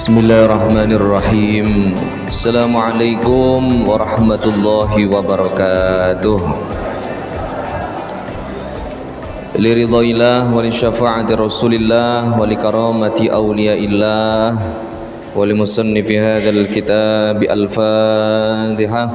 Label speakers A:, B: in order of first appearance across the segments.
A: Bismillahirrahmanirrahim. Assalamualaikum warahmatullahi wabarakatuh. Liridhaillah wa li syafa'ati rasulillah wa li karamati awliyaillah wa li musannifi hadzal kitab al-Fatihah.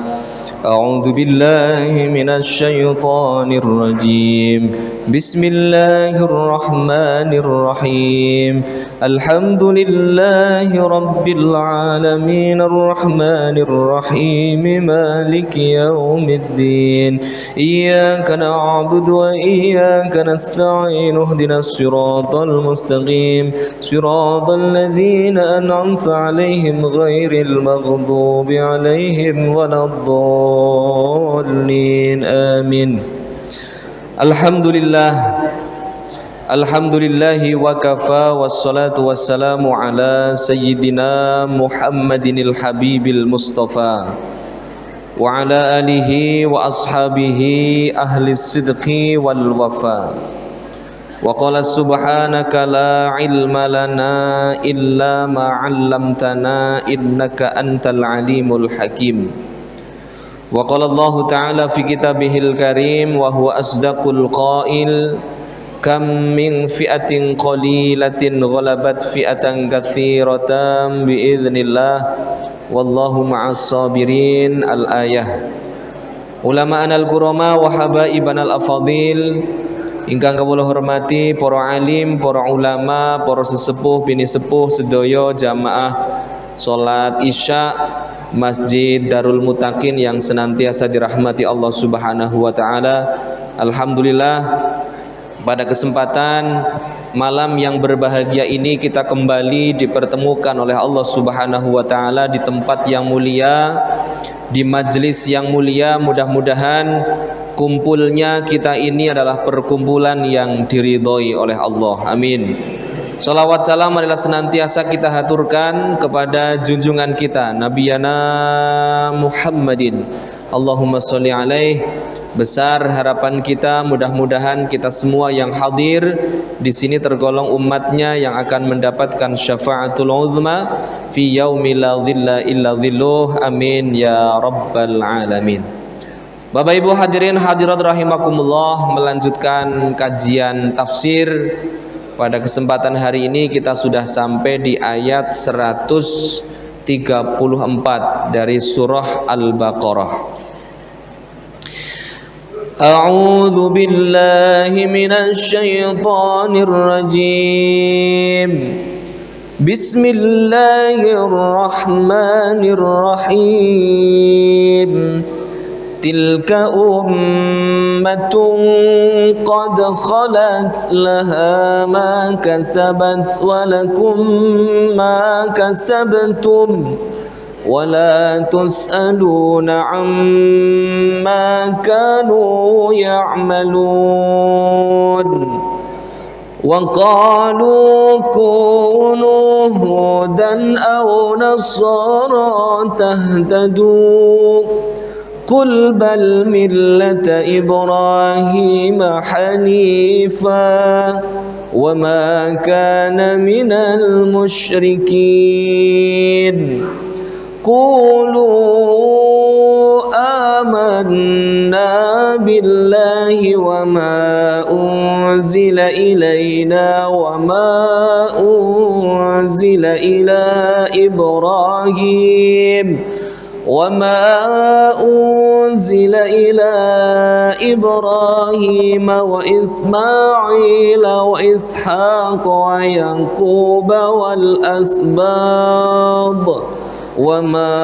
A: A'udzu billahi minasy syaithanir rajim. Bismillahirrahmanirrahim. Alhamdulillahi rabbil alamin arrahmanir rahim maliki yaumiddin. Iyyaka na'budu wa iyyaka nasta'in ihdinas siratal mustaqim siratal ladzina an'amta 'alaihim ghairil maghdubi 'alaihim waladdallin. Amin. Alhamdulillahi wa kafa wassalatu wassalamu ala sayyidina Muhammadinil habibil mustafa wa ala alihi wa ashabihi ahli sidqi wal wafa. Wa qala subhanaka la ilma lana illa ma 'allamtana innaka antal alimul hakim. Wa qala Allah ta'ala fi kitabihil karim wa huwa asdaqul qail kam min fi'atin qalilatin ghalabat fi'atan katsiratan biiznillah wallahu ma'as sabirin. Al-ayah. Ulama'an al-kurama wa habaiban al-afadil, ingkang kawula hormati para alim, para ulama, para sesepuh bini sepuh sedaya jamaah salat Isya Masjid Darul Mutakin yang senantiasa dirahmati Allah Subhanahu wa taala. Alhamdulillah, pada kesempatan malam yang berbahagia ini kita kembali dipertemukan oleh Allah Subhanahu wa taala di tempat yang mulia, di majelis yang mulia. Mudah-mudahan kumpulnya kita ini adalah perkumpulan yang diridhoi oleh Allah. Amin. Salawat salam adalah senantiasa kita haturkan kepada junjungan kita Nabiyana Muhammadin. Allahumma sholli alaih. Besar harapan kita, mudah-mudahan kita semua yang hadir di sini tergolong umatnya yang akan mendapatkan syafaatul uzma fi yaumi la dhilla illa dhilluh. Amin ya rabbal alamin. Bapak Ibu hadirin hadirat rahimakumullah, melanjutkan kajian tafsir. Pada kesempatan hari ini kita sudah sampai di ayat 134 dari surah Al-Baqarah. A'udzu billahi minasy syaithanir rajim. Bismillahirrahmanirrahim. Tilka ummatun qad khalat laha ma kasabat wa lakum ma kasabtum wa la tus'aluna amma kanu ya'malun. Wa qalu kunu hudan aw nasara tahtadu Qul bal millata Ibrahim hanifa wa ma kana minal musyrikin. Qulu amanna billahi wa ma unzila ilayna wa ma unzila ila Ibrahim وما أنزل إلى إبراهيم وإسماعيل وإسحاق ويعقوب والأسباط وما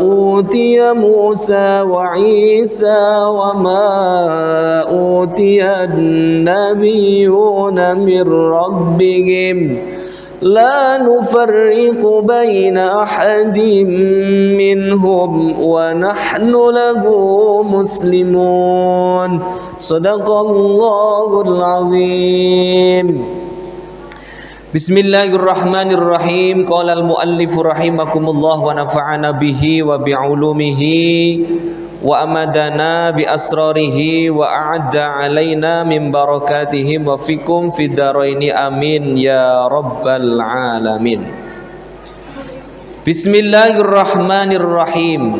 A: أوتي موسى وعيسى وما أوتي النبيون من ربهم لا نفرق بين أحد منهم ونحن له مسلمون. صدق الله العظيم. Bismillahirrahmanirrahim. Qala al-muallif rahimakumullah wa nafa'ana bihi wa bi'ulumihi wa amadana bi asrarihi wa a'adda alaina min barakatihi wa fikum fid daraini amin ya rabbal alamin. Bismillahirrahmanirrahim.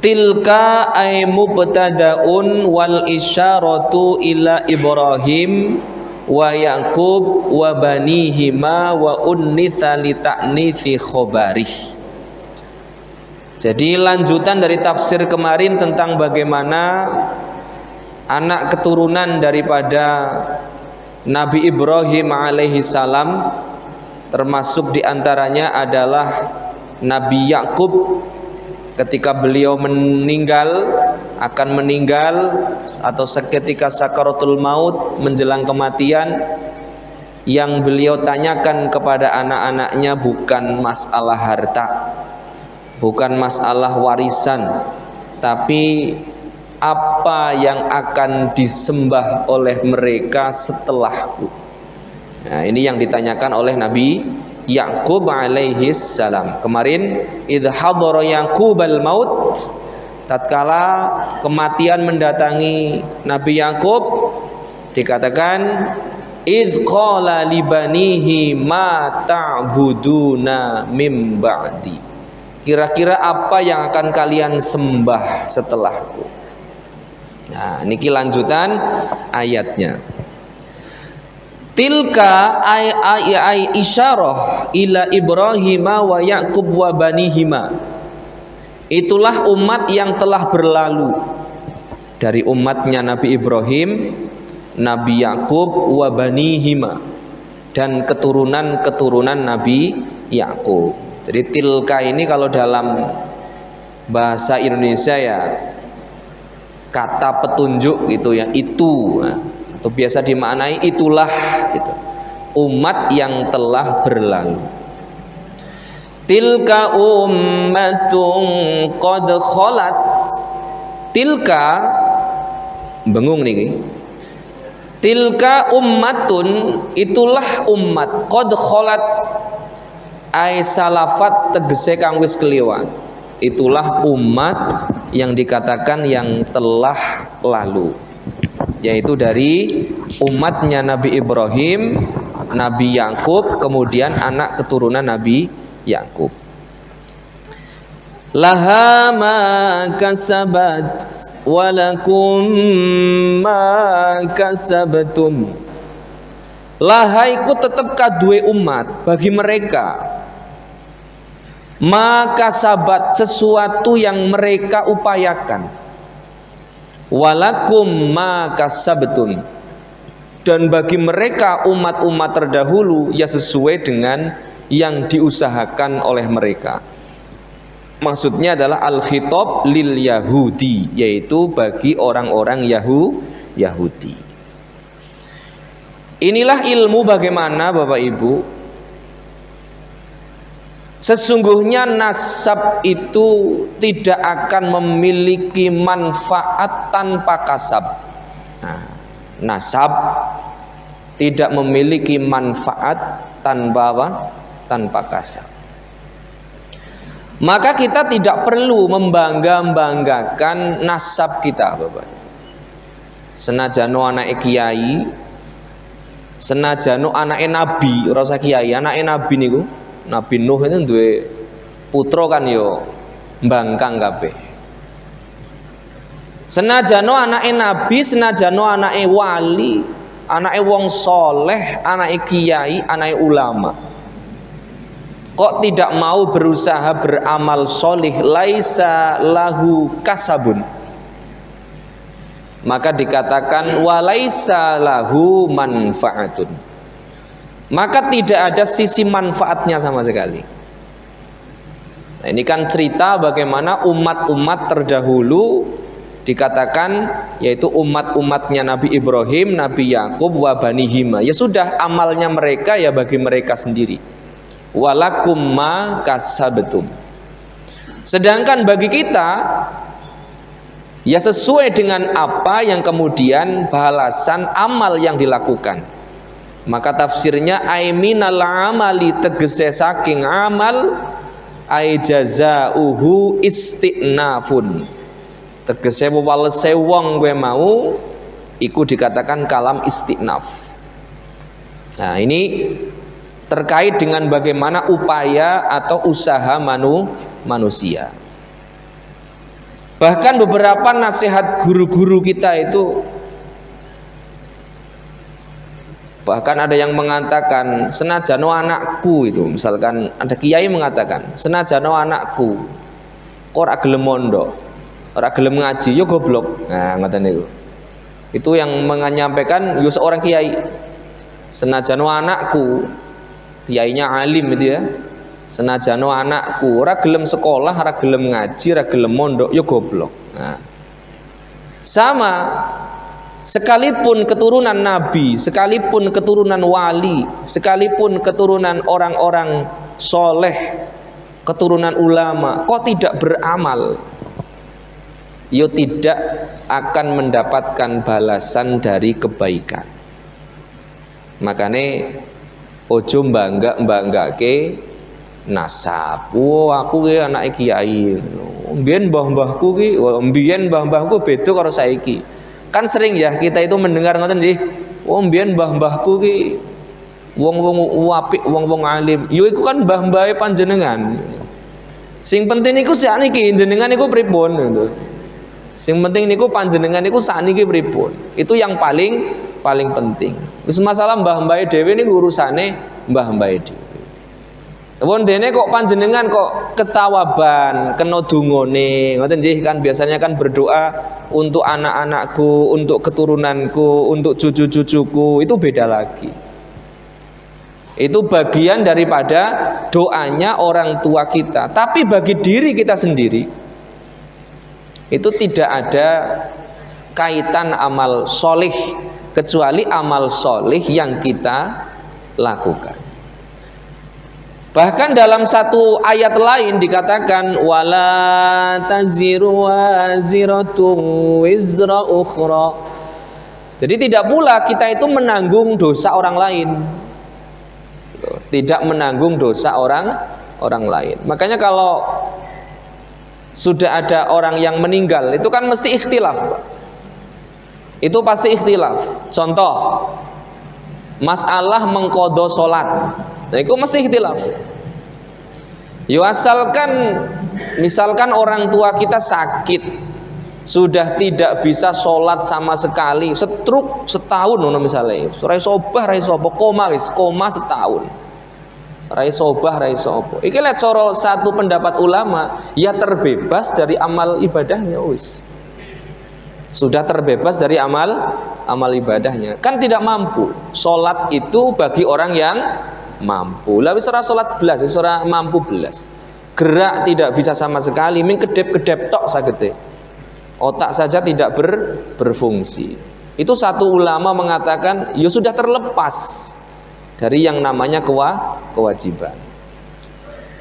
A: Tilka ay mubtadaun wal isyaratu ila Ibrahim wa Yaqub wa banihima wa unnitha li ta'nithi khobarih. Jadi lanjutan dari tafsir kemarin tentang bagaimana anak keturunan daripada Nabi Ibrahim alaihi salam, termasuk diantaranya adalah Nabi Yaqub. Ketika beliau akan meninggal atau seketika sakaratul maut menjelang kematian, yang beliau tanyakan kepada anak-anaknya bukan masalah harta, bukan masalah warisan, tapi apa yang akan disembah oleh mereka setelahku. Nah, ini yang ditanyakan oleh Nabi Yaqub alaihi salam. Kemarin idh hadara Yaqubal maut, tatkala kematian mendatangi Nabi Yaqub, dikatakan idh qala libanihi ma ta'buduna mim ba'di. Kira-kira apa yang akan kalian sembah setelahku. Nah, niki lanjutan ayatnya. Tilka ay isyarah ila Ibrahim wa Yaqub wa banihima. Itulah umat yang telah berlalu dari umatnya Nabi Ibrahim, Nabi Yaqub wa banihima, dan keturunan-keturunan Nabi Yaqub. Jadi tilka ini kalau dalam bahasa Indonesia ya kata petunjuk gitu ya, itu. Atau biasa dimaknai itulah itu, umat yang telah berlalu. Tilka ummatun qad khalat. Tilka bengung nih. Tilka ummatun, itulah umat, qad khalat ai salafat tegese kang wis kliwat. Itulah umat yang dikatakan yang telah lalu, yaitu dari umatnya Nabi Ibrahim, Nabi Yaqub, kemudian anak keturunan Nabi Yaqub. Laha ma kasabat walakum ma kasabtum. Laha iku tetep kaduwe umat bagi mereka ma kasabat, sesuatu yang mereka upayakan, walakum ma kasabtum, dan bagi mereka umat-umat terdahulu ya sesuai dengan yang diusahakan oleh mereka. Maksudnya adalah al-khitab lil Yahudi, yaitu bagi orang-orang Yahudi. Inilah ilmu bagaimana Bapak Ibu, sesungguhnya nasab itu tidak akan memiliki manfaat tanpa kasab. Nah, nasab tidak memiliki manfaat tanpa apa? Tanpa kasab. Maka kita tidak perlu membangga-banggakan nasab kita, Bapak. Senajano anake kiai, senajano anake nabi, ora usah kiai, anake nabi niku. Nabi Nuh itu duwe putra kan yo mbangkang kabeh. Senajano anake nabi, senajano anake wali, anake wong soleh, anake kiai, anake ulama, kok tidak mau berusaha beramal solih, laisa lahu kasabun, maka dikatakan walaisa lahu manfaatun, maka tidak ada sisi manfaatnya sama sekali. Nah, ini kan cerita bagaimana umat-umat terdahulu dikatakan, yaitu umat-umatnya Nabi Ibrahim, Nabi Yaqub, wa banihima. Ya sudah, amalnya mereka ya bagi mereka sendiri. Walakum ma kasabtum. Sedangkan bagi kita ya sesuai dengan apa yang kemudian balasan amal yang dilakukan. Maka tafsirnya aiminal amali, tegese saking amal, ai jazauhu istinafun, tegese walese wong kowe mau iku dikatakan kalam istinaf. Nah, ini terkait dengan bagaimana upaya atau usaha manusia. Bahkan beberapa nasihat guru-guru kita itu, bahkan ada yang mengatakan senajano anakku itu, misalkan ada kiai mengatakan senajano anakku kok ora gelem mondok, ora gelem ngaji, yo goblok. Nah, ngoten niku. Itu yang menyampaikan yo seorang kiai. Senajano anakku, kiainya alim itu ya. Senajano anakku ora gelem sekolah, ora gelem ngaji, ora gelem mondok, yo goblok. Nah, sama, sekalipun keturunan nabi, sekalipun keturunan wali, sekalipun keturunan orang-orang soleh, keturunan ulama, kok tidak beramal, yo tidak akan mendapatkan balasan dari kebaikan. Makanya ojo bangga-banggake nasab. Aku ki anake kiai. Mbiyen mbah-mbahku ki, mbiyen mbah-mbahku beda karo saiki. Kan sering ya kita itu mendengar ngoten nggih. Mbiyen mbah-mbahku ki wong-wong apik, wong-wong alim. Yo iku kan mbah-mbahe panjenengan. Sing penting niku sakniki jenengan niku pripun gitu. Sing penting niku panjenengan niku sakniki pripun. Itu yang paling penting. Wis masalah mbah-mbahe dhewe niku urusane mbah-mbahe dhewe. Wondene kok panjenengan kok ketawaban, kena dungane, ngoten nggih kan biasanya kan berdoa untuk anak-anakku, untuk keturunanku, untuk cucu-cucuku, itu beda lagi. Itu bagian daripada doanya orang tua kita. Tapi bagi diri kita sendiri itu tidak ada kaitan amal solih kecuali amal solih yang kita lakukan. Bahkan dalam satu ayat lain dikatakan wala taziru waziratun wizra ukhra. Jadi tidak pula kita itu menanggung dosa orang lain. Tidak menanggung dosa orang lain. Makanya kalau sudah ada orang yang meninggal itu kan mesti ikhtilaf, Pak. Itu pasti ikhtilaf. Contoh masalah mengqadha salat. Nah, itu mesti ikhtilaf. Yo asalkan misalkan orang tua kita sakit, sudah tidak bisa sholat sama sekali, stroke setahun misalnya, rai sobah, koma setahun, rai sobah, rai sobo. Iki lek cara satu pendapat ulama, ya terbebas dari amal ibadahnya, wis. Sudah terbebas dari amal ibadahnya. Kan tidak mampu. Sholat itu bagi orang yang mampu. Lah wis ora salat belas, wis ora mampu belas. Gerak tidak bisa sama sekali, ming kedep-kedep tok sagete. Otak saja tidak berfungsi. Itu satu ulama mengatakan, ya sudah terlepas dari yang namanya kewajiban.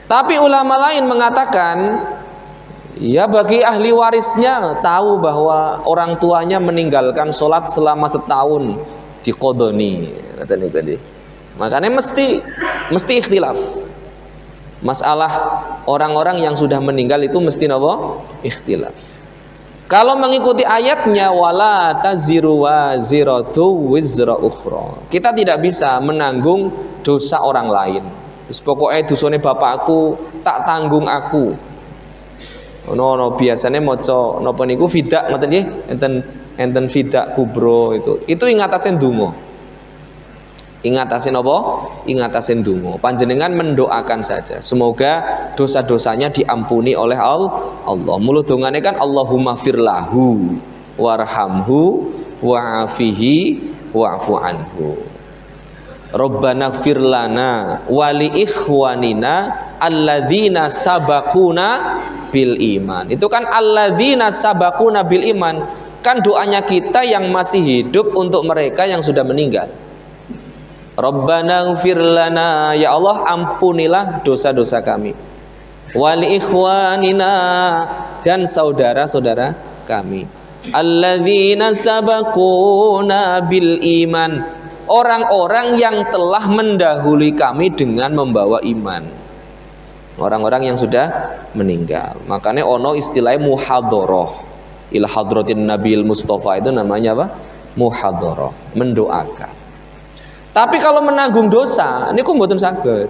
A: Tapi ulama lain mengatakan, ya bagi ahli warisnya tahu bahwa orang tuanya meninggalkan sholat selama setahun diqodoni, katanya tadi. Makanya mesti ikhtilaf. Masalah orang-orang yang sudah meninggal itu mesti napa? Ikhtilaf. Kalau mengikuti ayatnya wala taziru waziratu wizra ukhra, kita tidak bisa menanggung dosa orang lain. Wis pokoke dosane bapakku tak tanggung aku. Ono biasanya maca napa niku fidak ngoten nggih, enten fidak kubro itu ingatasen donga. Ingatasin apa? Ingatasin dungo. Panjenengan mendoakan saja. Semoga dosa-dosanya diampuni oleh Allah. Mulut dongane kan Allahumma firlahu warhamhu wa'afihi wa'fu anhu. Rabbana firlana wali ikhwanina alladzina sabakuna bil iman. Itu kan alladzina sabakuna bil iman. Kan doanya kita yang masih hidup untuk mereka yang sudah meninggal. Rabbana ighfir lana, ya Allah ampunilah dosa-dosa kami. Wali ikhwanina, dan saudara-saudara kami. Alladzina sabaquna bil iman, orang-orang yang telah mendahului kami dengan membawa iman. Orang-orang yang sudah meninggal. Makanya ono istilahnya muhadharah. Ila hadratin Nabil Mustafa itu namanya apa? Muhadharah, mendoakan. Tapi kalau menanggung dosa niku mboten saged.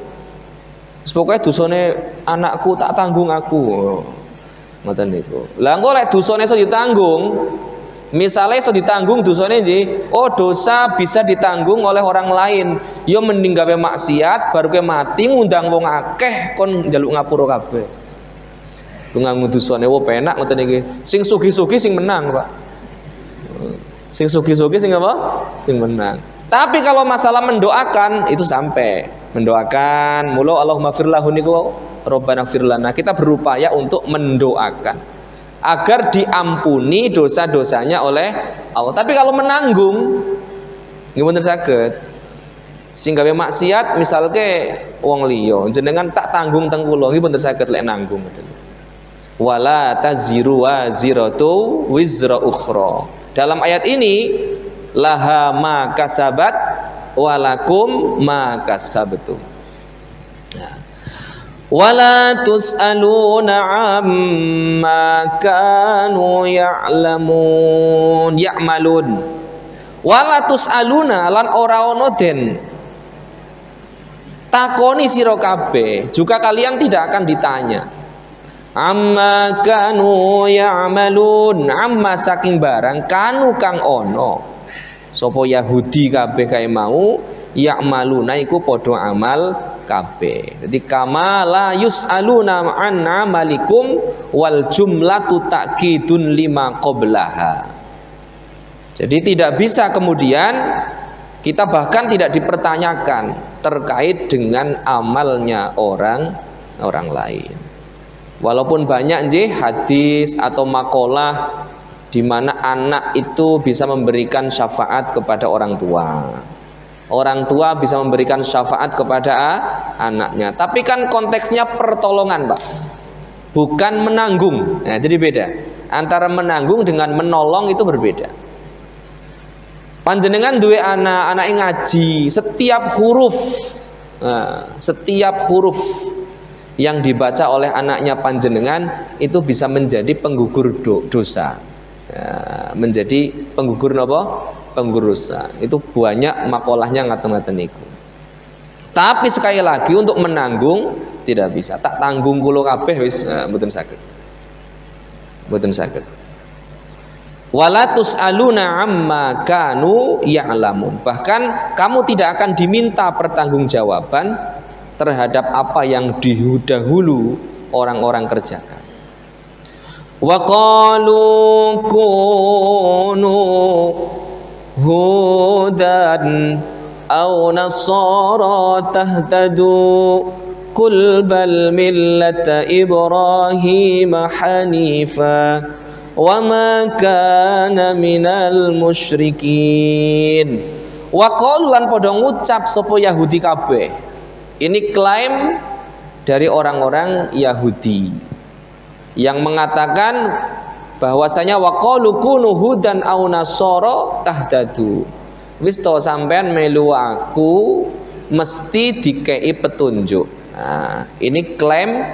A: Pokoke dosane anakku tak tanggung aku. Ngoten niku. Lah engko lek dosane iso ditanggung, misalnya iso ditanggung dosane nggih, oh dosa bisa ditanggung oleh orang lain. Ya mending gawe maksiat baru ke mati ngundang wong akeh kon njaluk ngapura kabeh. Ku nganggo dosane wo penak ngoten iki. Sing sugih-sugih sing menang, Pak. Sing sugih-sugih sing apa? Sing menang. Tapi kalau masalah mendoakan itu sampai mendoakan mulu Allahumma firlahu niku Rabbana firlana, kita berupaya untuk mendoakan agar diampuni dosa-dosanya oleh Allah. Tapi kalau menanggung nggih mboten saged. Sing gawe maksiat misalke wong liya jenengan tak tanggung teng kula nggih mboten saged lek nanggung ngoten. Wala taziru waziratu wizra ukhra. Dalam ayat ini laha ma kasabat walakum ma kasabtum. Nah. Wala tus'aluna amma kanu ya'malun. Wala tus'aluna lan ora ono den takoni sira kabeh, juga kalian tidak akan ditanya. Amma kanu ya'malun, amma saking barang kanu kang ono. Sopo Yahudi kabeh kae mau ya'maluna iku padha amal kabeh. Jadi kama la yus'aluna an amalikum wal jumlatu ta'kidun lima qablaha. Jadi tidak bisa kemudian kita bahkan tidak dipertanyakan terkait dengan amalnya orang lain. Walaupun banyak nggih hadis atau makalah di mana anak itu bisa memberikan syafaat kepada orang tua. Orang tua bisa memberikan syafaat kepada anaknya. Tapi kan konteksnya pertolongan, Pak. Bukan menanggung. Nah, jadi beda. Antara menanggung dengan menolong itu berbeda. Panjenengan duwe anak ngaji, setiap huruf yang dibaca oleh anaknya panjenengan itu bisa menjadi penggugur dosa. Menjadi penggugur napa? Penggugur dosa. Itu banyak makolahnya ngaten-ngaten niku. Tapi sekali lagi untuk menanggung tidak bisa. Tak tanggung kula kabeh wis mboten saged. Mboten saged. Wala tus'aluna amma kanu ya'lamun. Bahkan kamu tidak akan diminta pertanggungjawaban terhadap apa yang dahulu orang-orang kerjakan. Wa qalu kunu hudan aw nasara tahtadu qul bal millata ibrahim hanifa wa ma kana minal musyrikin. Wa qalu lan padha ngucap sapa Yahudi kabeh. Ini klaim dari orang-orang Yahudi yang mengatakan bahwasanya waqalu kunu hudan aw nasara tahtadu. Wis to sampean melu aku mesti dikei petunjuk. Nah, ini klaim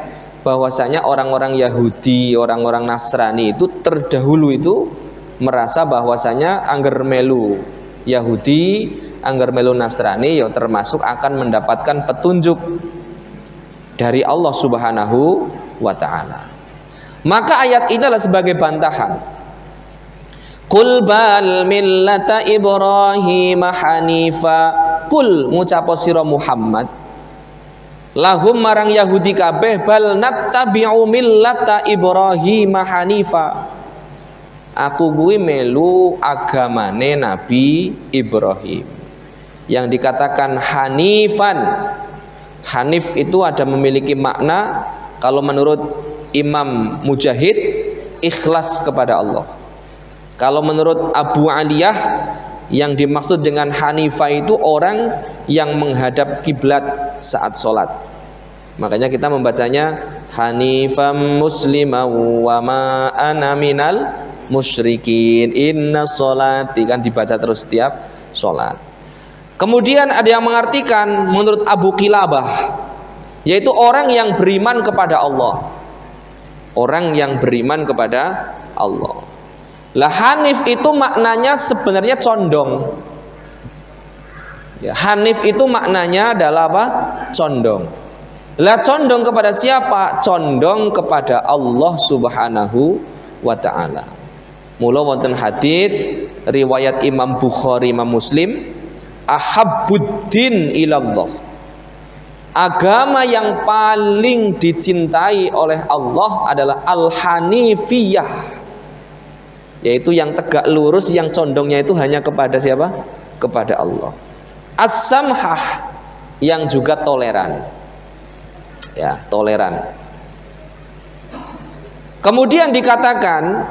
A: bahwasanya orang-orang Yahudi, orang-orang Nasrani itu terdahulu itu merasa bahwasanya angger melu Yahudi, angger melu Nasrani ya termasuk akan mendapatkan petunjuk dari Allah Subhanahu wa taala. Maka ayat ini adalah sebagai bantahan. Qul bal millata Ibrahim hanifa. Qul ngucapo sira Muhammad lahum marang Yahudi kabeh bal nattabi'u millata Ibrahim hanifa. Aku kuwi melu agamane Nabi Ibrahim. Yang dikatakan hanifan. Hanif itu ada memiliki makna kalau menurut Imam Mujahid ikhlas kepada Allah. Kalau menurut Abu Aliyah yang dimaksud dengan Hanifah itu orang yang menghadap kiblat saat sholat. Makanya kita membacanya Hanifam muslimah wa ma ana minal musyrikin inna sholati, kan dibaca terus setiap sholat. Kemudian ada yang mengartikan menurut Abu Kilabah, yaitu orang yang beriman kepada Allah. Orang yang beriman kepada Allah. Lah Hanif itu maknanya sebenarnya condong. Ya, hanif itu maknanya adalah apa? Condong. Lah condong kepada siapa? Condong kepada Allah Subhanahu wa taala. Mula wonten hadis riwayat Imam Bukhari, Imam Muslim, ahabbuddin ilallah. Agama yang paling dicintai oleh Allah adalah al-hanifiyah, yaitu yang tegak lurus, yang condongnya itu hanya kepada siapa? Kepada Allah. As-samhah, yang juga toleran. Ya, toleran. Kemudian dikatakan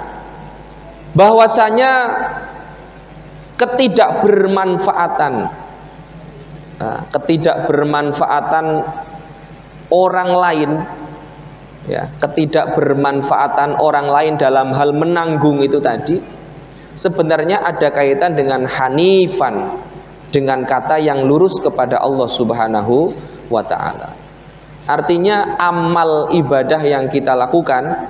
A: bahwasanya ketidakbermanfaatan orang lain, ya, ketidakbermanfaatan orang lain dalam hal menanggung itu tadi sebenarnya ada kaitan dengan hanifan, dengan kata yang lurus kepada Allah Subhanahu wa taala. Artinya amal ibadah yang kita lakukan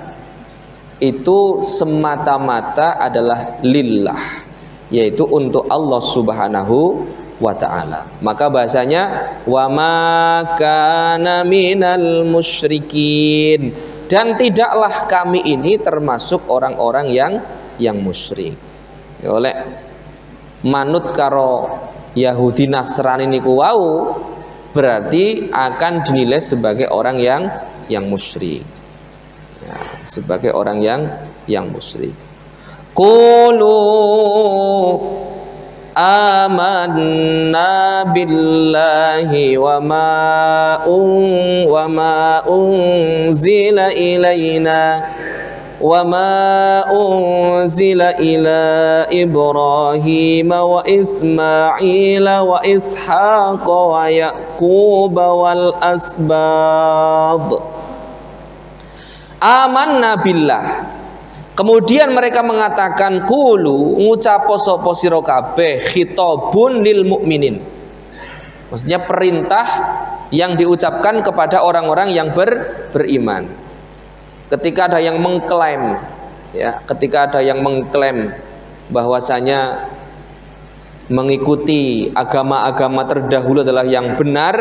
A: itu semata-mata adalah lillah, yaitu untuk Allah Subhanahu wa ta'ala. Maka bahasanya wa ma kana minal musyrikin, dan tidaklah kami ini termasuk orang-orang yang musyrik. Ya, oleh manut karo Yahudi Nasrani niku wau, berarti akan dinilai sebagai orang yang musyrik. Ya, sebagai orang yang musyrik. Qulu amanna billahi wa ma unzila ilaina wa ma unzila ila Ibrahim wa Ismail wa Ishaq wa Yaqub wal asbab. Amanna billah. Kemudian mereka mengatakan qulu, ngucapo sapa sira kabeh, khitabun lil mukminin. Maksudnya perintah yang diucapkan kepada orang-orang yang beriman. Ketika ada yang mengklaim, ya, ketika ada yang mengklaim bahwasanya mengikuti agama-agama terdahulu adalah yang benar,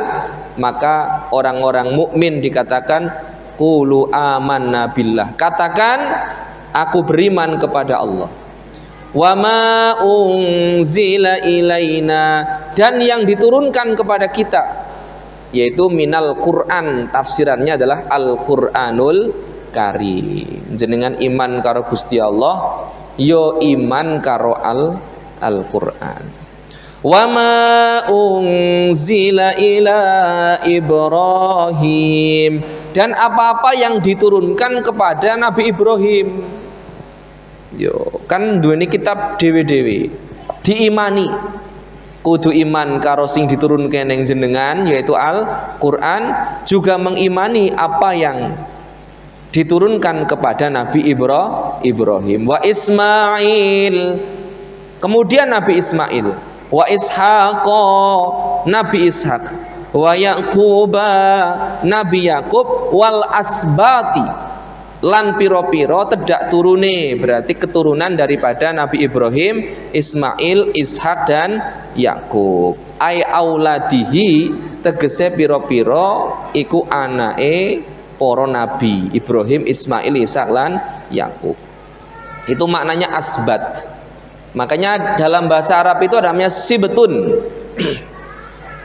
A: maka orang-orang mukmin dikatakan qulu amanna billah. Katakan aku beriman kepada Allah. Wa ma unzila ilaina, dan yang diturunkan kepada kita, yaitu minal Quran, tafsirannya adalah Al-Qur'anul Karim. Jenengan iman karo Gusti Allah, yo iman karo Al-Qur'an. Wa ma unzila ila Ibrahim, dan apa-apa yang diturunkan kepada Nabi Ibrahim. Yo, kan duweni kitab dewe-dewe, diimani. Kudu iman karo sing diturunkan yang jenengan, yaitu Al-Qur'an, juga mengimani apa yang diturunkan kepada Nabi Ibrahim. Wa Ismail, kemudian Nabi Ismail. Wa Ishaq, Nabi Ishaq. Wa Yaquba, Nabi Yakub. Wal asbati, lan piro-piro tedak turune, berarti keturunan daripada Nabi Ibrahim, Ismail, Ishak dan Yakub. Ai auladihi, tegese piro-piro iku anake para nabi Ibrahim, Ismail, Ishak lan Yakub. Itu maknanya asbat. Makanya dalam bahasa Arab itu ada namanya sibtun.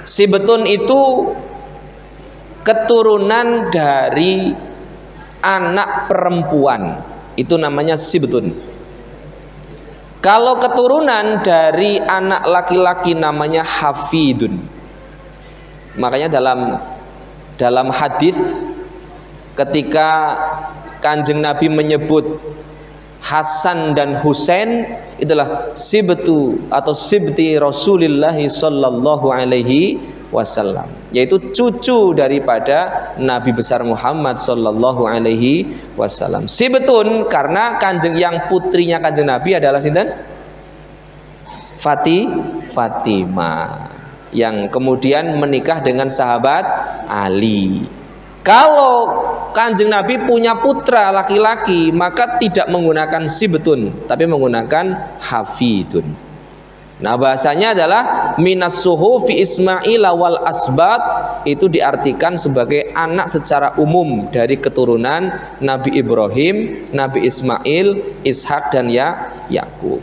A: Sibtun itu keturunan dari anak perempuan, itu namanya sibtun. Kalau keturunan dari anak laki-laki namanya hafidun. Makanya dalam hadis ketika Kanjeng Nabi menyebut Hasan dan Husain, itulah sibtu atau sibti Rasulullah sallallahu alaihi wasallam, yaitu cucu daripada Nabi besar Muhammad sallallahu alaihi wasallam. Sibtun karena kanjeng yang putrinya Kanjeng Nabi adalah sinten? Fatimah, yang kemudian menikah dengan sahabat Ali. Kalau Kanjeng Nabi punya putra laki-laki, maka tidak menggunakan sibtun, tapi menggunakan hafidun. Nah, bahasanya adalah minas suhufi Ismail wal asbat, itu diartikan sebagai anak secara umum dari keturunan Nabi Ibrahim, Nabi Ismail, Ishak dan Yakub.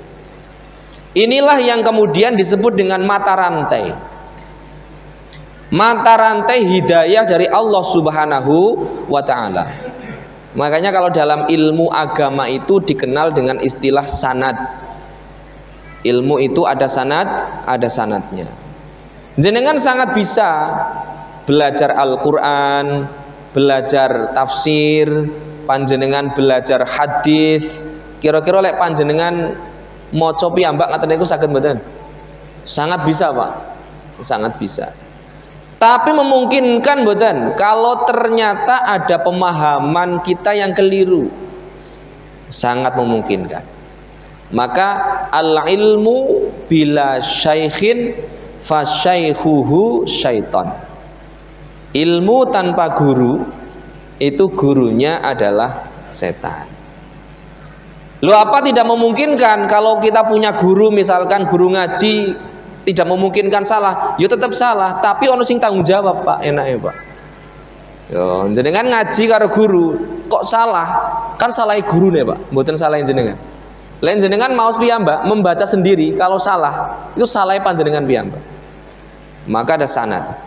A: Inilah yang kemudian disebut dengan mata rantai. Mata rantai hidayah dari Allah Subhanahu wa taala. Makanya kalau dalam ilmu agama itu dikenal dengan istilah sanad. Ilmu itu ada sanad, ada sanadnya. Jenengan sangat bisa belajar Al-Quran, belajar tafsir, panjenengan belajar hadis. Kira-kira lek panjenengan maca piyambak ngaten niku saged mboten? Sangat bisa, Pak. Sangat bisa. Tapi memungkinkan mboten kalau ternyata ada pemahaman kita yang keliru. Sangat memungkinkan. Maka al-ilmu bila syaikhin fasyaikhuhu syaiton. Ilmu tanpa guru itu gurunya adalah setan. Loh, apa tidak memungkinkan kalau kita punya guru, misalkan guru ngaji, tidak memungkinkan salah? Ya tetap salah, tapi ono sing tanggung jawab, Pak. Enake, Pak. Yo, jenengan ngaji karo guru kok salah? Kan salahi gurune, Pak. Mboten salahin jenengan. Lain jenengan mau piyambak membaca sendiri, kalau salah itu salah panjenengan piyambak. Maka ada sanad.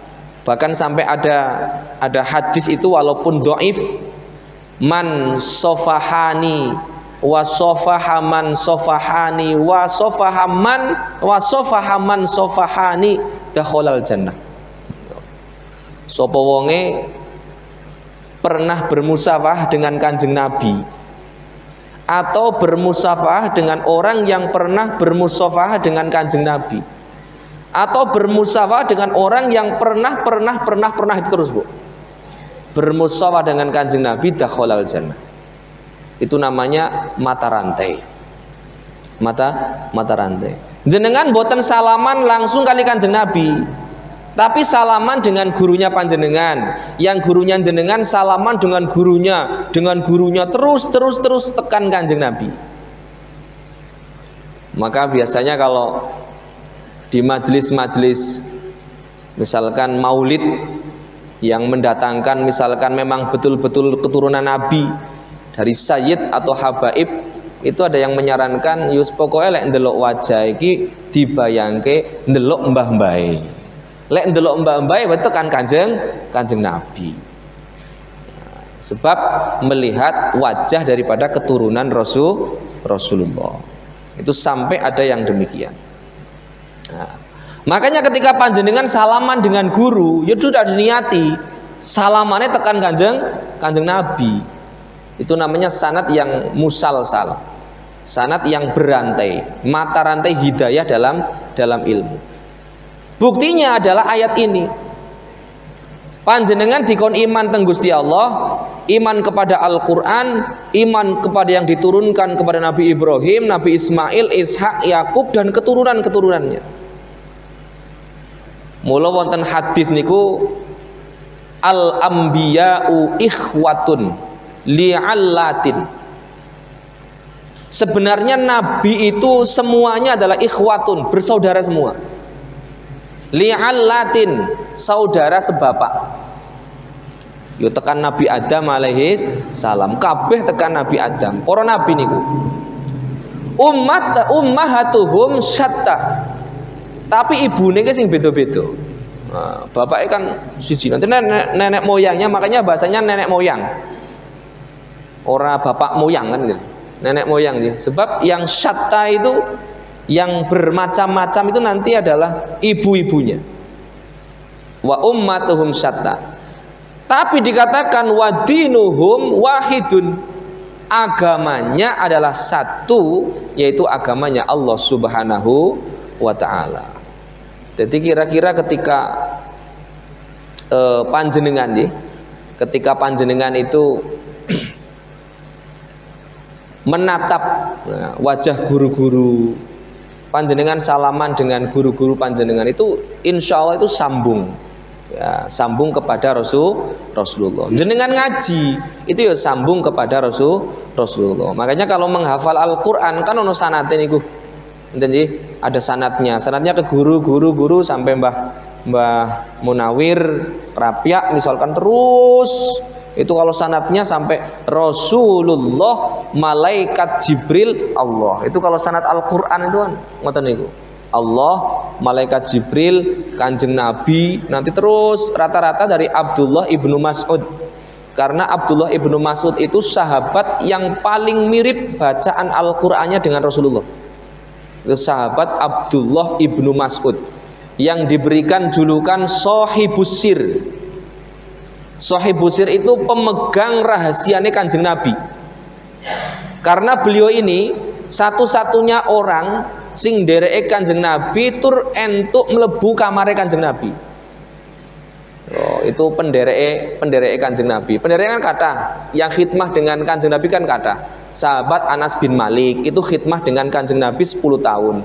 A: Bahkan sampai ada hadis itu walaupun dhaif, man sofahani wa sofahaman sofahani wa sofahaman sofahani dakhalal jannah. Sapa wonge pernah bermusafah dengan Kanjeng Nabi, atau bermusafah dengan orang yang pernah bermusafah dengan Kanjeng Nabi, atau bermusafah dengan orang yang pernah itu terus, Bu, bermusafah dengan Kanjeng Nabi, dakhalal jannah. Itu namanya mata rantai. Mata rantai. Jenengan boten salaman langsung kali Kanjeng Nabi, tapi salaman dengan gurunya panjenengan, yang gurunya jenengan salaman dengan gurunya terus tekan Kanjeng Nabi. Maka biasanya kalau di majelis-majelis misalkan maulid yang mendatangkan misalkan memang betul-betul keturunan Nabi dari sayyid atau habaib, itu ada yang menyarankan yus pokoknya lek ndelok wajah iki dibayangke ndelok mbah-mbahe. Lek ndelok mbah-mbah itu kan Kanjeng Nabi. Sebab melihat wajah daripada keturunan Rasulullah. Itu sampai ada yang demikian. Nah, makanya ketika panjenengan salaman dengan guru, ya sudah diniati salamannya tekan Kanjeng Nabi. Itu namanya sanad yang musalsal. Sanad yang berantai, mata rantai hidayah dalam ilmu. Buktinya adalah ayat ini. Panjenengan dikon iman teng Gusti Allah, iman kepada Al-Qur'an, iman kepada yang diturunkan kepada Nabi Ibrahim, Nabi Ismail, Ishak, Yakub dan keturunan-keturunannya. Mula wonten hadis niku al-anbiya'u ikhwatun li'allatin. Sebenarnya nabi itu semuanya adalah ikhwatun, bersaudara semua. Li'allatin, saudara sebapak. Yo tekan Nabi Adam alaihi salam, kabeh tekan Nabi Adam. Para nabi niku ummahatuhum syatta. Tapi ibune ki sing beda-beda. Nah, bapaknya kan siji, nanti nenek moyangnya, makanya bahasanya nenek moyang. Ora bapak moyang kan gitu. Nenek moyang dia. Sebab yang syatta itu yang bermacam-macam itu nanti adalah ibu-ibunya. Wa ummatuhum syatta. Tapi dikatakan wadinuhum wahidun. Agamanya adalah satu, yaitu agamanya Allah Subhanahu wa taala. Jadi kira-kira ketika ketika panjenengan itu menatap wajah guru-guru panjenengan, salaman dengan guru-guru panjenengan, itu insya Allah itu sambung, ya, sambung kepada Rasulullah. Jenengan ngaji itu ya sambung kepada Rasulullah. Makanya kalau menghafal Al-Quran kan ono sanate niku. Enten ada sanatnya. Sanatnya ke guru sampai Mbah Munawir Rapiak misalkan, terus itu kalau sanatnya sampai Rasulullah, malaikat Jibril, Allah. Itu kalau sanat Al-Qur'an itu kan ngoten niku. Allah, malaikat Jibril, Kanjeng Nabi, nanti terus rata-rata dari Abdullah ibnu Mas'ud. Karena Abdullah ibnu Mas'ud itu sahabat yang paling mirip bacaan Al-Qur'annya dengan Rasulullah. Itu sahabat Abdullah ibnu Mas'ud yang diberikan julukan Shahibus Sir. Shahibus Sir itu pemegang rahasianya Kanjeng Nabi. Karena beliau ini satu-satunya orang sing dereke Kanjeng Nabi tur entuk mlebu kamare Kanjeng Nabi. Oh, itu pendereke Kanjeng Nabi. Pendereke kan kata, yang khidmah dengan Kanjeng Nabi kan kata. Sahabat Anas bin Malik itu khidmah dengan Kanjeng Nabi 10 tahun.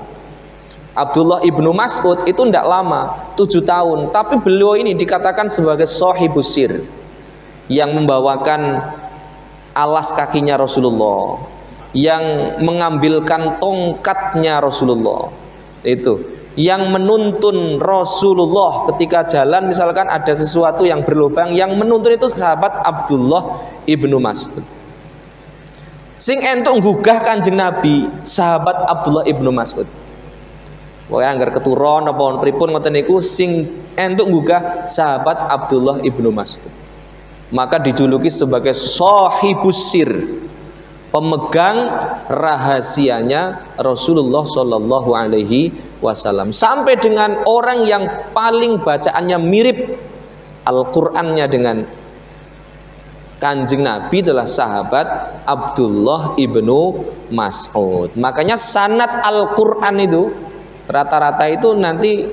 A: Abdullah ibnu Mas'ud itu tidak lama, 7 tahun. Tapi beliau ini dikatakan sebagai Shahibus Sir, yang membawakan alas kakinya Rasulullah, yang mengambilkan tongkatnya Rasulullah, itu yang menuntun Rasulullah ketika jalan, misalkan ada sesuatu yang berlubang, yang menuntun itu sahabat Abdullah ibnu Mas'ud. Sing entuk nggugah Kanjeng Nabi sahabat Abdullah ibnu Mas'ud. Pokoke anggar keturon apa pripun ngoten niku, sing entuk nggugah sahabat Abdullah ibnu Mas'ud. Maka dijuluki sebagai Shahibus Sir, pemegang rahasianya Rasulullah Shallallahu Alaihi Wasallam. Sampai dengan orang yang paling bacaannya mirip Al-Qur'annya dengan Kanjeng Nabi adalah sahabat Abdullah ibnu Mas'ud. Makanya sanad Al-Qur'an itu rata-rata itu nanti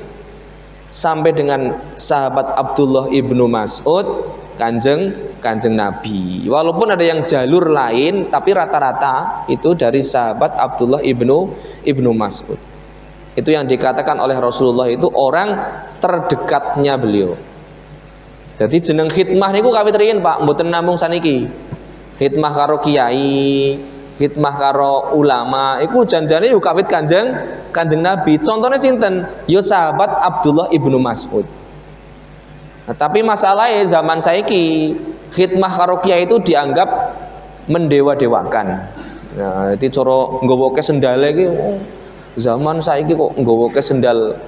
A: sampai dengan sahabat Abdullah ibnu Mas'ud, Kanjeng Nabi. Walaupun ada yang jalur lain, tapi rata-rata itu dari sahabat Abdullah ibnu Mas'ud. Itu yang dikatakan oleh Rasulullah itu orang terdekatnya beliau. Jadi jeneng khidmah niku kawit riyen Pak, mboten namung saniki. Khidmah karo kiai, khidmah karo ulama, iku janjane yo kawit Kanjeng Nabi. Contohnya sinten? Yo sahabat Abdullah ibnu Mas'ud. Nah, tapi masalahnya zaman saiki khidmah karo kiai itu dianggap mendewa-dewakan. Nah, itu coro nggawoke sendale iki zaman saiki kok nggawoke sendal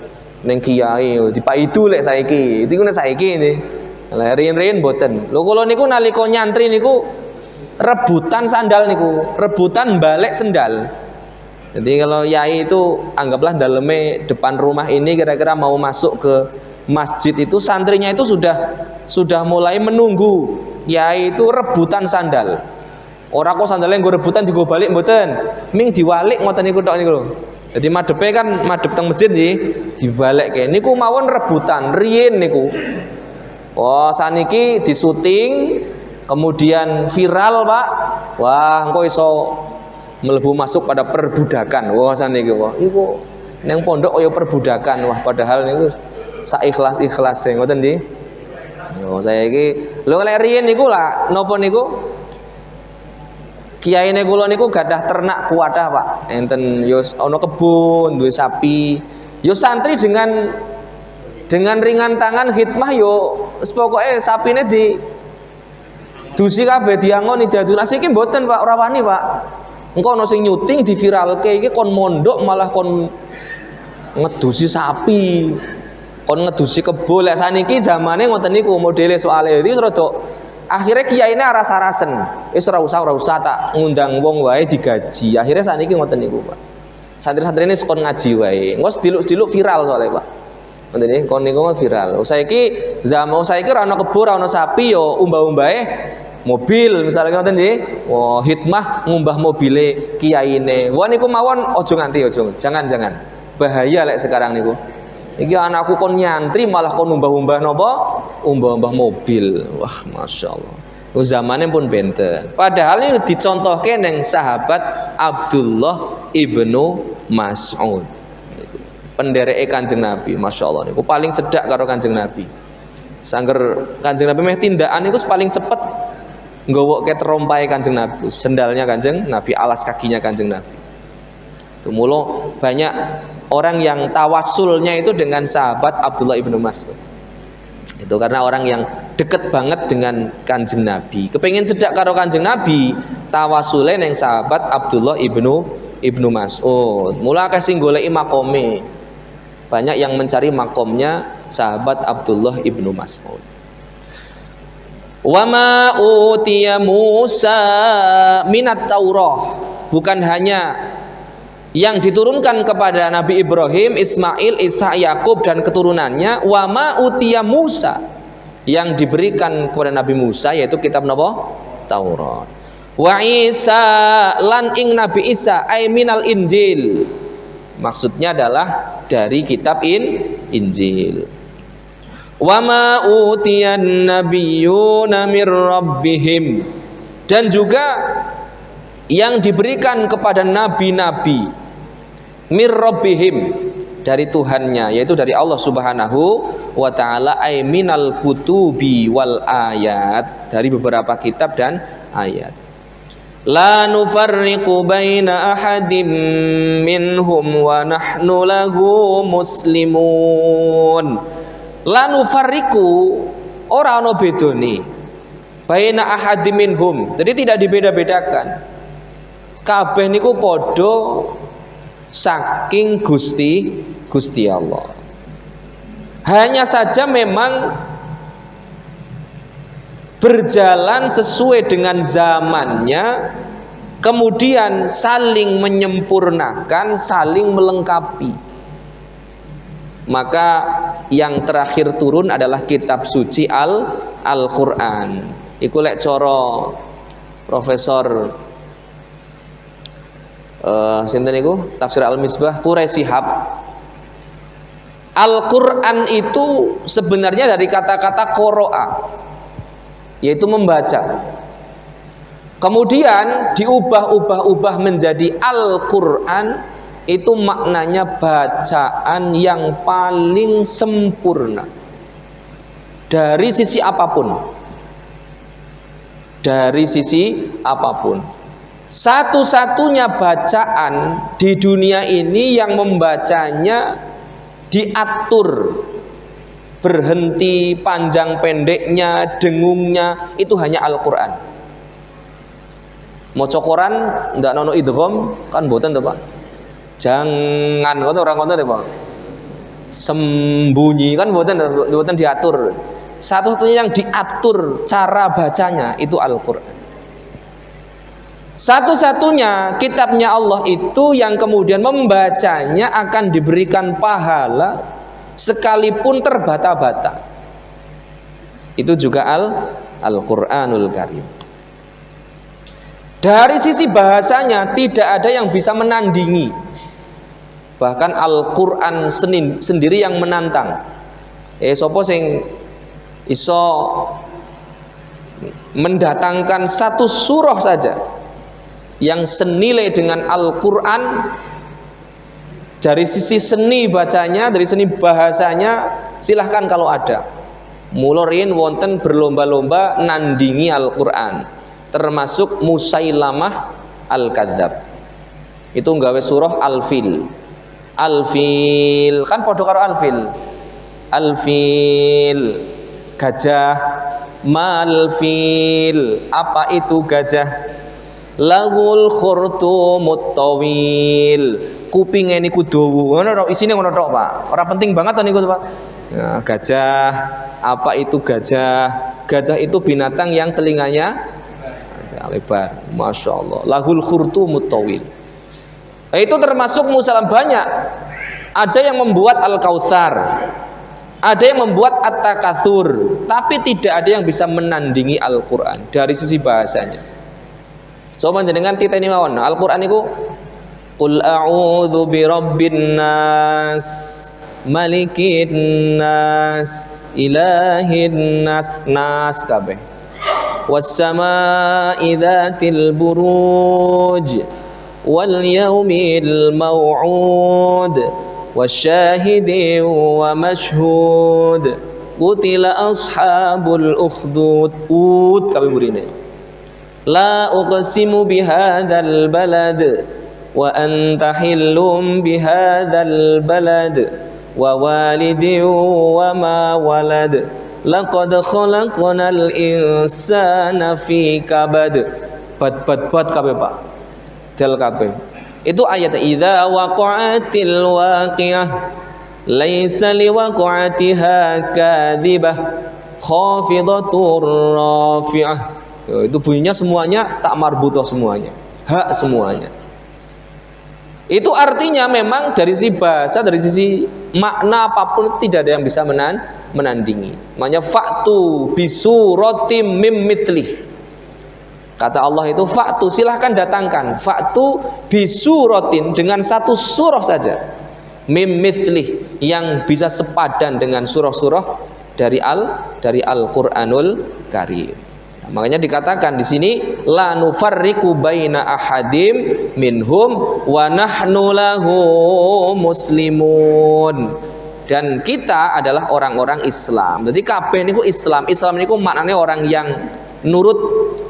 A: ning kiai dipaidu lek saiki. Itu nek saiki ini. Lah riyen-riyen mboten. Lho kula niku nalika nyantri niku rebutan sandal niku, rebutan balik sendal. Jadi kalau yai itu anggaplah daleme depan rumah ini kira-kira mau masuk ke masjid itu, santrinya itu sudah mulai menunggu yai itu rebutan sandal. Ora kok sandalnya nggo rebutan digo balik mboten. Ming diwalik ngoten niku tok niku lho. Jadi madepe kan madep teng masjid nggih, dibalekke. Niku mawon rebutan riyen niku. Oh, saniki disuting, kemudian viral Pak. Wah, engko iso mlebu masuk pada perbudakan. Wah, saniki wah. Iku nang pondok kaya perbudakan. Wah, padahal niku saikhlas-ikhlase ngoten nggih. Yo, saya iki lho lek riyen niku lah napa niku? Kiyaine kula niku gadah ternak kuwadah Pak. Enten yo ana kebun, duwe sapi. Yo santri dengan ringan tangan khidmah yo pokoke sapine di dusi kabeh diangoni diadul. Asiki mboten Pak, ora wani Pak. Engko ana sing nyuting diviralke iki kon mondok malah kon ngedusi sapi. Kon ngedusi kebo. Lek saniki zamane ngoten niku modele soalé iki rada akhirnya kiyaine rasa-rasen. Wis ora usah tak ngundang wong wae digaji. Akhirnya saniki ngoten niku Pak. Santri-santrine sekon ngaji wae. Engko sediluk-sediluk viral soalé Pak. Ngoten nggih, kon niku viral. Saiki zaman saiki ora ana kebo, ora ana sapi yo umbah-umbahe mobil misalnya ngoten nggih. Wah, hikmah ngumbah mobile kiyaine. Wah niku mawon aja nganti aja. Jangan. Bahaya lek sekarang niku. Iki anakku kon nyantri malah kon umbah-umbah napa? Umbah-umbah mobil. Wah, masyaallah. Zamane pun benten. Padahal ini dicontohke ning sahabat Abdullah ibnu Mas'ud. Pendereke Kanjeng Nabi, masyaallah niku paling cedhak karo Kanjeng Nabi. Sangger Kanjeng Nabi meh tindakan niku paling cepet nggawoke terompahe Kanjeng Nabi, sendalnya Kanjeng Nabi, alas kakinya Kanjeng Nabi. Mula banyak orang yang tawasulnya itu dengan sahabat Abdullah ibnu Mas'ud. Itu karena orang yang deket banget dengan Kanjeng Nabi. Kepengen cedak karo Kanjeng Nabi, tawasule neng sahabat Abdullah ibnu Mas'ud. Mula akeh sing goleki makome. Banyak yang mencari makomnya sahabat Abdullah ibnu Mas'ud. Wa ma utiya Musa minat Taurah. Bukan hanya yang diturunkan kepada Nabi Ibrahim, Ismail, Ishak, Yakub dan keturunannya, wa ma utiya Musa, yang diberikan kepada Nabi Musa yaitu kitab napa? Taurat. Wa Isa lan ing Nabi Isa ay minal Injil. Maksudnya adalah dari kitab Injil. Wa ma utiyan nabiyyuna mir rabbihim, dan juga yang diberikan kepada nabi-nabi mir rabbihim, dari Tuhannya, yaitu dari Allah Subhanahu wa taala, ay minal kutubi wal ayat, dari beberapa kitab dan ayat. La nufarriqu baina ahadim minhum wa nahnu lahu muslimun. La nufarriqu, ora ana bedane baina ahadim minhum, jadi tidak dibeda-bedakan. Kabeh niku padha saking Gusti Allah. Hanya saja memang berjalan sesuai dengan zamannya, kemudian saling menyempurnakan, saling melengkapi. Maka yang terakhir turun adalah kitab suci Al-Qur'an. Iku lek cara Profesor sinten niku Tafsir Al-Misbah Quraisy Shihab, Al-Qur'an itu sebenarnya dari kata-kata qoro'a, yaitu membaca. Kemudian diubah-ubah menjadi Al-Qur'an, itu maknanya bacaan yang paling sempurna dari sisi apapun. Dari sisi apapun. Satu-satunya bacaan di dunia ini yang membacanya diatur, berhenti, panjang pendeknya, dengungnya, itu hanya Al-Qur'an. Maca Quran ndak ono idgham kan mboten to, Pak? Jangan ngono, orang ngono Pak. Sembunyi kan mboten diatur. Satu-satunya yang diatur cara bacanya itu Al-Qur'an. Satu-satunya kitabnya Allah itu yang kemudian membacanya akan diberikan pahala sekalipun terbata-bata. Itu juga Al-Qur'anul Karim. Dari sisi bahasanya tidak ada yang bisa menandingi. Bahkan Al-Qur'an sendiri yang menantang. Sapa sing iso mendatangkan satu surah saja yang senilai dengan Al-Qur'an, dari sisi seni bacanya, dari seni bahasanya, silahkan kalau ada. Mula riyen wonten berlomba-lomba nandingi Al-Qur'an, termasuk Musailamah Al-Kadzab. Itu nggawe surah Al-Fil. Al-Fil kan padha karo Al-Fil. Al-Fil gajah, mal fil, apa itu gajah? Lahul khurtumut tawil, kupinge niku dawa. Ngono tok isine, ngono tok, Pak. Ora penting banget to niku, Pak. Nah, gajah, apa itu gajah? Gajah itu binatang yang telinganya lebar. Masya Allah. Lahul khurtumut tawil. Itu termasuk musalam banyak. Ada yang membuat Al-Kautsar, ada yang membuat At-Takatsur, tapi tidak ada yang bisa menandingi Al-Qur'an dari sisi bahasanya. So panjenengan titeni mawon. Al-Qur'an iku qul a'udzu birabbin nas, malikin nas, ilahin nas, nas kabeh. Was samaa'i dzatil buruj wal yaumil mau'ud wasyahidi wa mashhud qutila ashabul ukhdud kabeh murine la uqsimu bihadzal balad wa anta hillum bihadzal balad wa walidin wa ma walad laqad khalaqnal insana fi kabad. Bat kabeh Pak, dal kabeh. Itu ayat idza waqa'atil waqi'ah laisa liwaqa'atiha kadzibah khafidatur rafi'ah. Itu bunyinya semuanya tak marbutah semuanya, hak semuanya. Itu artinya memang dari sisi bahasa, dari sisi makna apapun tidak ada yang bisa menandingi. Makanya faktu bisuratim mim mithlih. Kata Allah itu faktu, silahkan datangkan. Faktu bisuratin, dengan satu surah saja. Mim mithlih, yang bisa sepadan dengan surah-surah dari Al-Qur'anul Karim. Makanya dikatakan di sini la nufarriqu baina ahadim minhum wa nahnu lahu muslimun. Dan kita adalah orang-orang Islam. Jadi kabeh niku Islam. Islam niku maknanya orang yang nurut,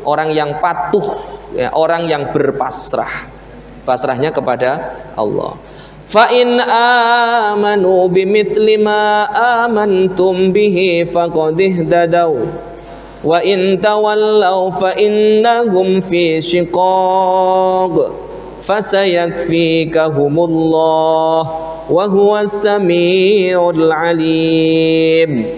A: orang yang patuh, ya, orang yang berpasrah. Pasrahnya kepada Allah. Fa in amanu bimithli ma amantum bihi faqad ihtadaw. Wa in tawallaw fa innahum fi shiqaq fasayakfikahumullah wa huwas samiul alim.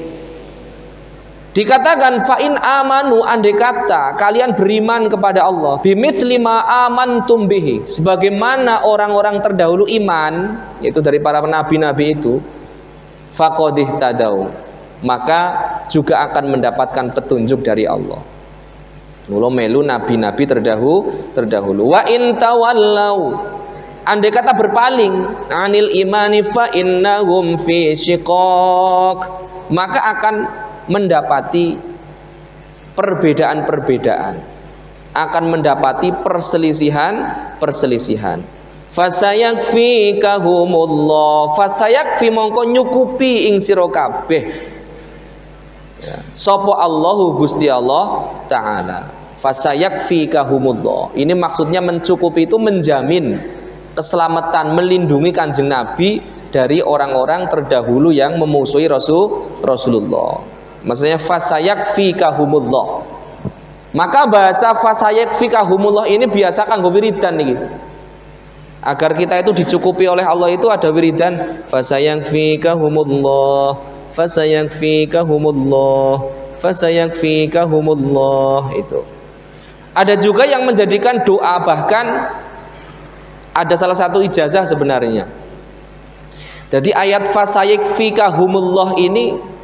A: Dikatakan fa in amanu, andai kata kalian beriman kepada Allah, bimithli ma amantum bihi, sebagaimana orang-orang terdahulu iman, yaitu dari para nabi-nabi itu, faqad ihtadaw, maka juga akan mendapatkan petunjuk dari Allah. Mula melu nabi-nabi terdahulu. Wa in tawallau, andai kata berpaling, anil imani fa innahum fi shiqaq, maka akan mendapati perbedaan-perbedaan, akan mendapati perselisihan. Fasayakfikahumullah, fasayakfi mongko nyukupi ing sira kabeh. Sapa Allahu Gusti Allah Ta'ala. Fasayakfikahumullah, ini maksudnya mencukupi itu menjamin keselamatan, melindungi Kanjeng Nabi dari orang-orang terdahulu yang memusuhi Rasulullah. Maksudnya fasayakfikahumullah. Maka bahasa fasayakfikahumullah ini biasa kanggo wiridan niki. Agar kita itu dicukupi oleh Allah itu ada wiridan fasayakfikahumullah, fasayakfikahumullah, fasayakfikahumullah. Itu ada juga yang menjadikan doa, bahkan ada salah satu ijazah sebenarnya. Jadi ayat fasayakfikahumullah ini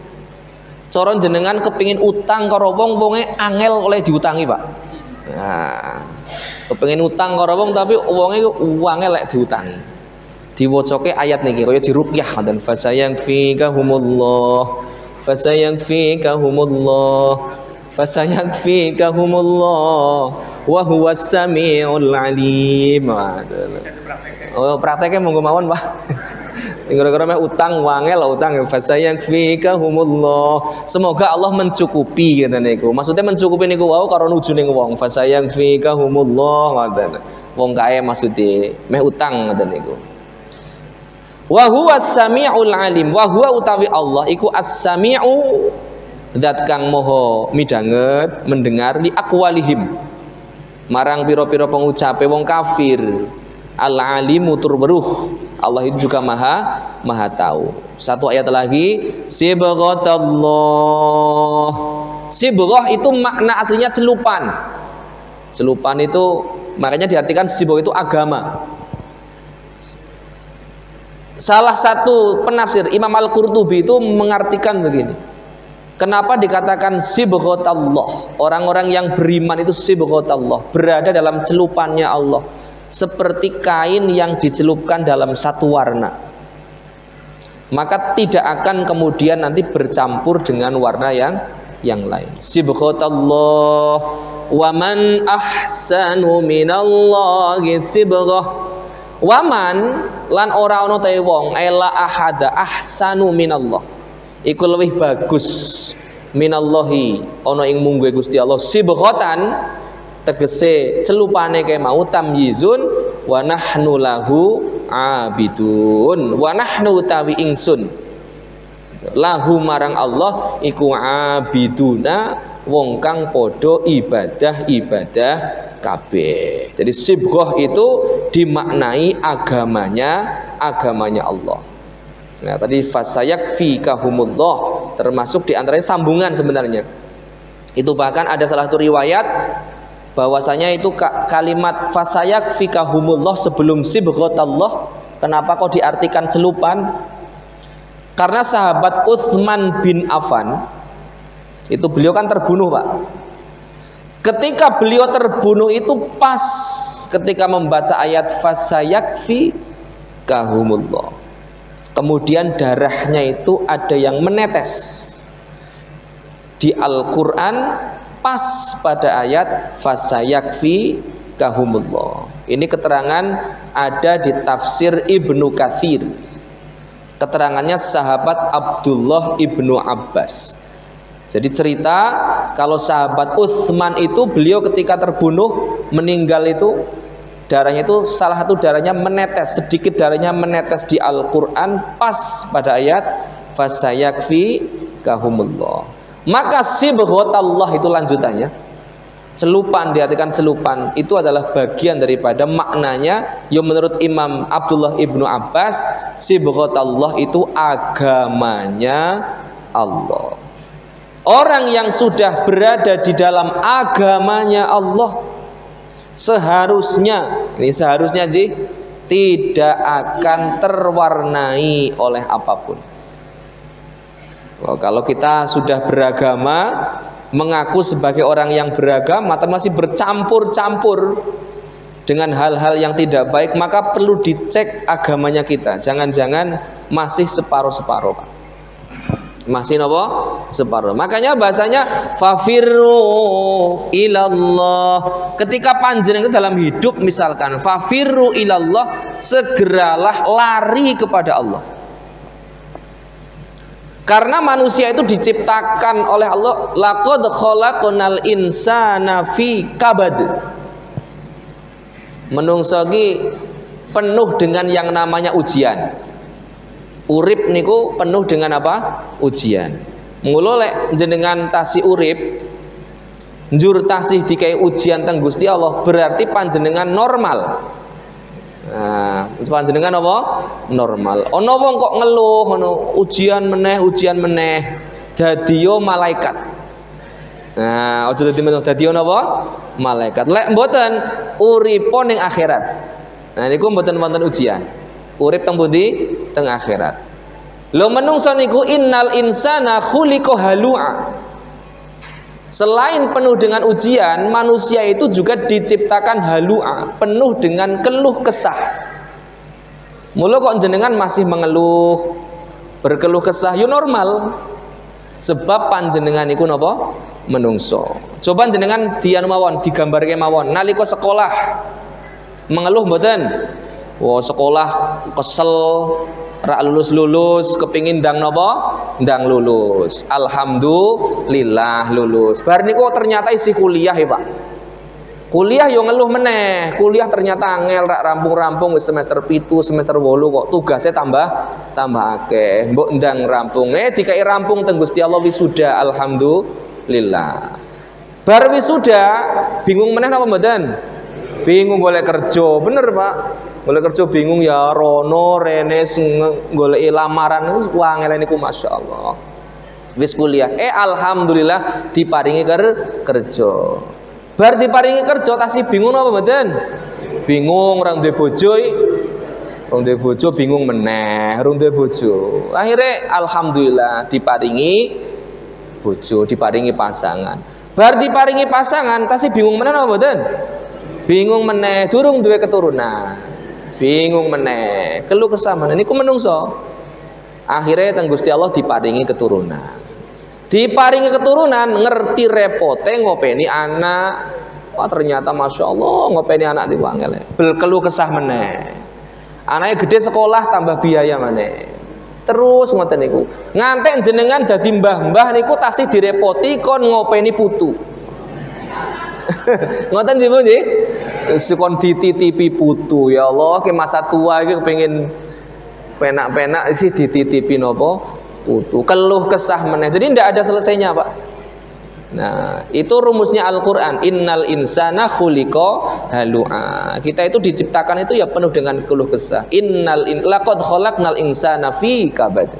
A: coron jenengan kepingin utang karo wong-wonge angel oleh diutangi Pak. Nah, kepingin utang karo wong tapi wonge uangnya lek diutangi. Diwocoke ayat niki kaya diruqyah dan fasayakfikahumullah, fasayakfikahumullah, fasayakfikahumullah wa huwas samiul alim. Oh, prakteknya monggo mawon Pak. Gara-gara meh utang wangel utang fasayakfikahumullah. Semoga Allah mencukupi ngene niku. Maksudnya mencukupi niku wau karo nuju ning wong. Fasayakfikahumullah ngoten. Wong kae maksude meh utang ngoten niku. Wa huwas samiul alim. Wa huwa utawi Allah iku as-sami'u, zat kang maha midanget, mendengar li aqwalihim, marang pira-pira pengucape wong kafir. Al-alimu tur weruh. Allah itu juga maha tahu. Satu ayat lagi, sibghatallah. Sibghah itu makna aslinya celupan. Celupan itu makanya diartikan sibghah itu agama. Salah satu penafsir Imam Al-Qurtubi itu mengartikan begini. Kenapa dikatakan sibghatallah? Orang-orang yang beriman itu sibghatallah, berada dalam celupannya Allah, seperti kain yang dicelupkan dalam satu warna, maka tidak akan kemudian nanti bercampur dengan warna yang lain. Sibghatallah, wa man ahsanu minallahi sibghah. Waman lan ora ana te wong ela ahada ahsanu minallah, iku luwih bagus minallahi ana ing mungguhe Gusti Allah. Sibghatan tegese celupane kae mau tamyizun wa nahnu lahu abidun. Wa nahnu tawi ingsun lahu marang Allah iku abiduna wong kang padha ibadah kabeh. Jadi sibghah itu dimaknai agamanya Allah. Nah, tadi fasayakfikahumullah termasuk diantaranya sambungan sebenarnya. Itu bahkan ada salah satu riwayat bahwasanya itu kalimat fasayakfikahumullah sebelum sibghatallah. Kenapa kok diartikan celupan? Karena sahabat Utsman bin Affan itu beliau kan terbunuh, Pak. Ketika beliau terbunuh itu pas ketika membaca ayat fasayakfikahumullah. Kemudian darahnya itu ada yang menetes di Al-Quran pas pada ayat fasayakfikahumullah. Ini keterangan ada di tafsir Ibnu Katsir. Keterangannya sahabat Abdullah ibnu Abbas. Jadi cerita kalau sahabat Utsman itu beliau ketika terbunuh meninggal itu darahnya itu salah satu darahnya menetes, sedikit darahnya menetes di Al-Quran pas pada ayat fasayakfikahumullah. Maka sibghatallah itu lanjutannya celupan, diartikan celupan itu adalah bagian daripada maknanya yang menurut Imam Abdullah ibnu Abbas sibghatallah itu agamanya Allah. Orang yang sudah berada di dalam agamanya Allah seharusnya tidak akan terwarnai oleh apapun. Kalau kita sudah beragama, mengaku sebagai orang yang beragama, tapi masih bercampur-campur dengan hal-hal yang tidak baik, maka perlu dicek agamanya kita. Jangan-jangan masih separuh-separuh, Pak. Masih apa? Separuh. Makanya bahasanya fafirru ilallah. Ketika panjenengan dalam hidup misalkan fafirru ilallah, segeralah lari kepada Allah. Karena manusia itu diciptakan oleh Allah, laqad khalaqnal insana fi kabad. Menungso iki penuh dengan yang namanya ujian. Urip niku penuh dengan apa? Ujian. Mula lek jenengan tasih urip, njur tasih dikai ujian teng Gusti Allah, berarti panjenengan normal. Nah, panjenengan apa? Normal. Ana wong kok ngeluh ngono, ujian meneh, dadiyo malaikat. Nah, aja dadi napa? Malaikat. Lek mboten uripa ning akhirat. Nah niku mboten wonten ujian. Urip teng pundi? Teng akhirat. Lho menungso niku innal insana khuliqa halu'a. Selain penuh dengan ujian, manusia itu juga diciptakan halu'a, penuh dengan keluh kesah. Mula kok jenengan masih mengeluh, berkeluh kesah, yo normal. Sebab panjenengan iku napa? Menungso. Coba jenengan dianu mawon, digambarke mawon nalika sekolah. Mengeluh mboten? Wah, sekolah kesel, rak lulus, kepingin ndang napa? Ndang lulus. Alhamdulillah lulus. Bar niku ternyata isi kuliah ya, Pak. Kuliah yo ngeluh meneh. Kuliah ternyata angel rak rampung-rampung wis semester 7, semester 8 kok tugasnya tambah akeh. Mbok ndang rampung. Dikai rampung teng Gusti Allah wisuda. Alhamdulillah. Bar wisuda bingung meneh napa mboten? Bingung golek kerja. Bener, Pak. Golek kerja bingung ya rono rene golek lamaran wis angel niku masyaallah. Wis kuliah alhamdulillah diparingi kerja. Bar diparingi kerja tasih bingung apa mboten? Bingung ora duwe bojo. Wong duwe bojo bingung meneh, ora duwe bojo. Akhire alhamdulillah diparingi bojo, diparingi pasangan. Bar diparingi pasangan tasih bingung meneh apa mboten? Bingung meneh, durung duwe keturunan. Bingung meneh, keluh kesah meneh niku menungso. Akhirnya teng Gusti Allah diparingi keturunan. Diparingi keturunan, ngerti repote ngopeni anak. Wah ternyata masya Allah ngopeni anak niku angel. Berkeluh kesah meneh. Anaknya gede sekolah tambah biaya meneh. Terus ngoten niku. Ngantek jenengan dadi mbah-mbah niku tasih direpoti kon ngopeni putu. Ngoten nggih Bu nggih? Sekon dititipi putu ya Allah, ke masa tua iki kepengin penak-penak sih dititipi nopo putu. Keluh kesah meneh. Jadi tidak ada selesainya, Pak. Nah, itu rumusnya Al-Qur'an. Innal insana khuliqa halu'a. Kita itu diciptakan itu ya penuh dengan keluh kesah. Laqad khalaqnal insana fi kabad.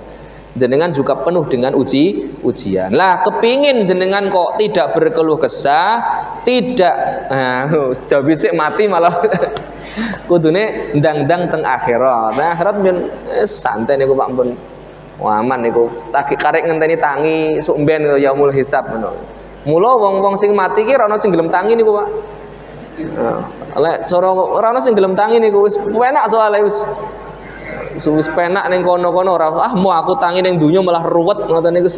A: Jenengan juga penuh dengan ujian. Lah, kepingin jenengan kok tidak berkeluh kesah, tidak jauh bisik mati malah kudune ndang-ndang teng akhirat. Nah, akhirat ben santai niku Pak pun. Aman niku. Tak karek ngenteni tangi sok mben yaumul hisab ngono. Mula wong-wong sing mati ki ora ono sing gelem tangi niku, Pak. Lek cara ora ono sing gelem tangi niku wis penak soalé wis penak ning kono-kono ora mau aku tangi ning donya malah ruwet ngoten niku.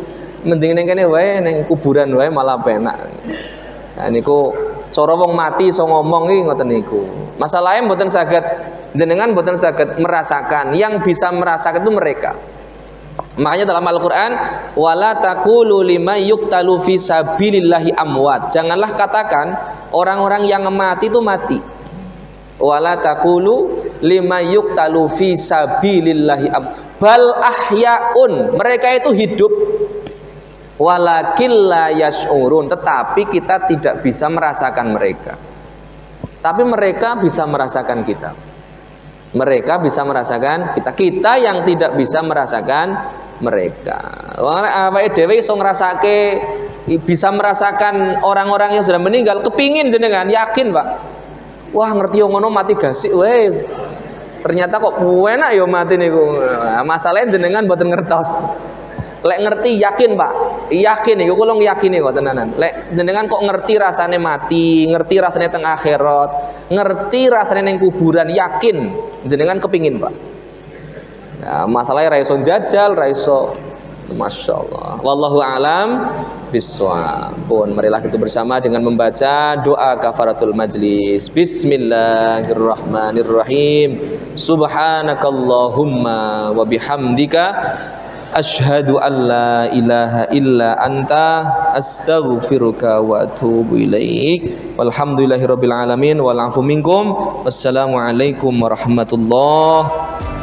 A: Mending ning kene wae ning kuburan wae malah penak. Nah niku cara wong mati iso ngomong iki ngoten niku. Masalahe mboten saged jenengan mboten saged merasakan, yang bisa merasakan itu mereka. Makanya dalam Al-Qur'an wala taqulu liman yuqtalu fi sabilillahi amwat. Janganlah katakan orang-orang yang mati itu mati. Wala taqulu liman yuqtalu fi sabilillahi bal ahyaun. Mereka itu hidup. Walakin la yash'urun. Tetapi kita tidak bisa merasakan mereka. Tapi mereka bisa merasakan kita. Mereka bisa merasakan kita. Kita yang tidak bisa merasakan mereka. Awake dhewe iso ngrasake, bisa merasakan orang-orang yang sudah meninggal. Kepingin jenengan yakin, Pak. Wah, ngerti yang ngono mati gasik wae. Ternyata kok enak ya mati niku. Masalahnya jenengan mboten ngertos. Lek ngerti yakin, Pak. Yakin niku kula ngiyakini kok tenanan. Lek jenengan kok ngerti rasane mati, ngerti rasane teng akhirat, ngerti rasane ning kuburan, yakin jenengan kepingin, Pak. Nah, masalahnya ra iso jajal, ra iso. Masyaallah. Wallahu alam bissawab. Pun marilah kita bersama dengan membaca doa kafaratul majlis. Bismillahirrahmanirrahim. Subhanakallahumma wa bihamdika asyhadu an la ilaha illa anta astaghfiruka wa atubu ilaik. Walhamdulillahirabbil alamin wal afu minkum. Wassalamualaikum warahmatullahi